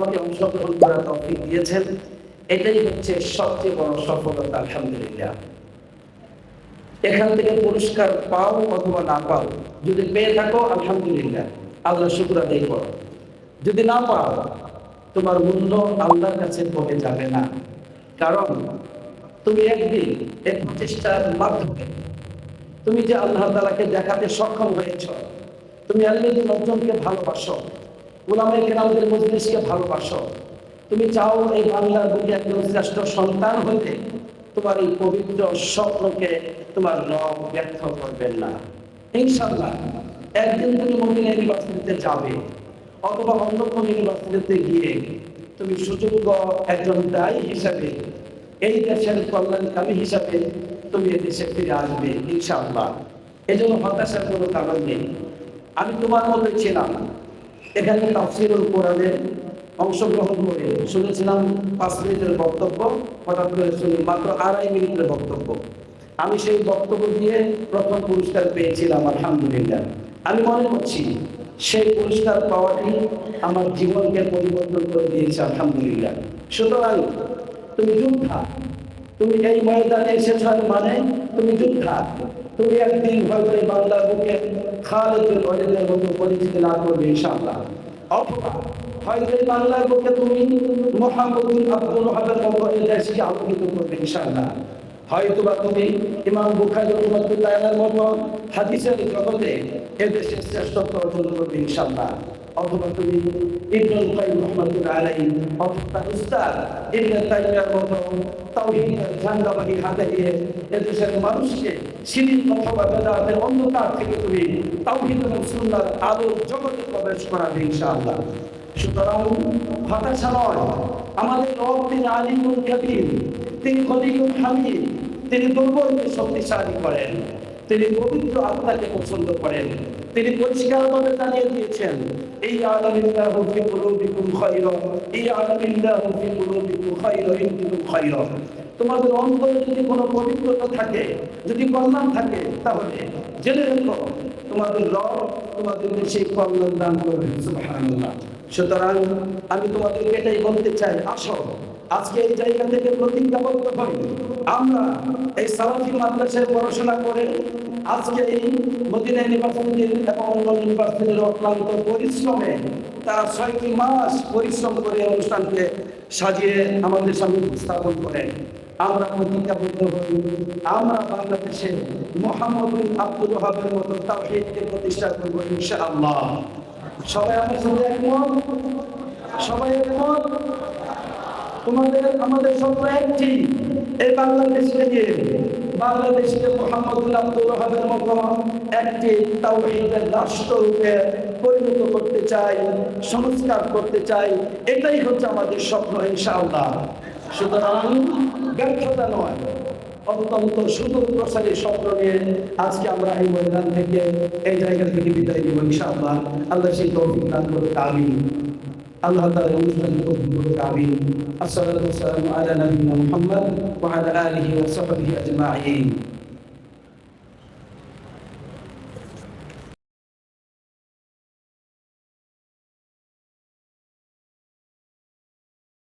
আমাকে অংশগ্রহণ করার তৌফিক দিয়েছেন, এটাই হচ্ছে সবচেয়ে বড় সফলতা। আলহামদুলিল্লাহ। এখান থেকে পুরস্কার পাও অথবা না পাও, যদি পেয়ে থাকো আলহামদুলিল্লাহ, আল্লাহ শুকর আদায় করো। যদি না পাও, তোমার মূল্য আল্লাহর কাছে কমে যাবে না। কারণ তুমি একদিন এই প্রচেষ্টার মাধ্যমে তুমি যে আল্লাহ তাআলাকে দেখাতে সক্ষম হয়েছ, তুমি আল্লাহর লোকজনকে ভালোবাসো, উলামায়ে কেরামদের মজলিসকে ভালোবাসো, তুমি চাও এই বাংলার বুকে একজন শ্রেষ্ঠ সন্তান হতে, তোমার এই পবিত্র স্বপ্নকে তোমার রব ব্যর্থ করবেন না। ইনশাআল্লাহ একদিন তুমি মদিনা ইউনিভার্সিটিতে যাবে, অথবা অন্য কোনো ইউনিভার্সিটিতে গিয়ে তুমি সুযোগ্য একজন দায়ী হিসাবে, এই দেশের কল্যাণকামী হিসাবে তুমি এদেশে ফিরে আসবে ইনশাআল্লাহ। এই জন্য হতাশার কোনো কারণ নেই। আমি তোমার মতোই ছিলাম, এখানে তাফসীরুল কোরআনে অংশগ্রহণ করে শুনেছিলাম 5 মিনিটের বক্তব্য, হঠাৎ করে শুনি মাত্র 2.5 মিনিটের বক্তব্য। আমি সেই বক্তব্য দিয়ে প্রথম পুরস্কার পেয়েছিলাম আলহামদুলিল্লাহ। আমি মনে করছি সেই পুরস্কার পাওয়াটি আমার জীবনকে পরিবর্তন করে দিয়েছে আলহামদুলিল্লাহ। সুতরাং তুমি যোদ্ধা, তুমি এই ময়দানে এসেছ মানে তুমি যোদ্ধা। তুমি একদিন হয়তো এই বাংলার বুকে খালিদ বিন ওয়ালিদের মতো পরিচিতি লাভ করবে ইনশাআল্লাহ, অথবা হয়তো এই বাংলার বুকে তুমি মুহাম্মদ বিন আব্দুল ওয়াহাবের মতো এই দেশকে আলোকিত করবে ইনশাআল্লাহ। হয়তোবা তুমি ইমাম বুখারী রাহিমাহুল্লাহর মতো হাদিসের জগতে এদেশের শ্রেষ্ঠত্ব অর্জন করবে ইনশাআল্লাহ, অথবা তুমি ইবনুল কাইয়্যিম রাহমাতুল্লাহ আলাইহি অথবা উস্তাদ ইবনে তাইমিয়ার মতো তাওহীদের ঝান্ডাবাহী হাতে নিয়ে এদেশের মানুষকে শিরক অথবা বেদাতের অন্ধকার থেকে তুমি তাওহীদ এবং সুন্নাহর আলোর জগতে প্রবেশ করাবে ইনশাআল্লাহ। সুতরাং হতাশা নয়, আমাদের রব তিনি আলিমুল কাবীর, তিনি খলিকুল হামিদ, তিনি দুর্বলকে শক্তিশালী করেন, তিনি পবিত্র আত্মাকে পছন্দ করেন। তিনি পরিষ্কারভাবে জানিয়ে দিয়েছেন, এই আলামিল্লাহু ফি কুলুবিকুম খায়রা, এই আলামিল্লাহু ফি কুলুবিকুম খায়রা ইনকুম খায়রা। তোমাদের অন্তরে যদি কোনো পবিত্রতা থাকে, যদি কল্যাণ থাকে, তাহলে জেনে রেখো তোমাদের রব তোমাদেরকে সেই কল্যাণ দান করবেন। সুবহানাল্লাহ। সুতরাং আমি তোমাদেরকে এটাই বলতে চাই, আসো আজকে এই জায়গা থেকে প্রতিজ্ঞাবদ্ধ হই, আমরা এই সালাফি মাদ্রাসায় পড়াশোনা করে আজকে এই মদিনা ইউনিভার্সিটির এবং অন্য ইউনিভার্সিটির অক্লান্ত পরিশ্রমে তারা 6টি মাস পরিশ্রম করে অনুষ্ঠানকে সাজিয়ে আমাদের সামনে উপস্থাপন করেন। আমরা প্রতিজ্ঞাবদ্ধ হই, আমরা বাংলাদেশে মুহাম্মদ বিন আব্দুল ওয়াহাবের মতো তাওহীদকে প্রতিষ্ঠা করব ইনশাআল্লাহ। সবাই আমার সাথে একমত? সবাই একমত? তোমাদের আমাদের স্বপ্ন একটি, এই বাংলাদেশকে নিয়ে বাংলাদেশকে মুহাম্মদ বিন আব্দুল ওয়াহাবের মতো একটি তাওহীদের রাষ্ট্ররূপে পরিণত করতে চাই, সংস্কার করতে চাই। এটাই হচ্ছে আমাদের স্বপ্ন ইনশাআল্লাহ। সুতরাং ব্যর্থতা নয়, অত্যন্ত সুদূর প্রসারী স্বপ্ন নিয়ে আজকে আমরা এই ময়দান থেকে, এই জায়গা থেকে বিদায় নিব ইনশাআল্লাহ। আল্লাহ সেই তৌফিক দান করুন, আমিন। আল্লাহ তাআলা অনুষ্ঠানকে কবুল করুন, আমিন। আসসালাতু ওয়াসসালামু আলা নবিয়িনা মুহাম্মদ ওয়া আলা আলিহি ওয়া সাহবিহি আজমাইন।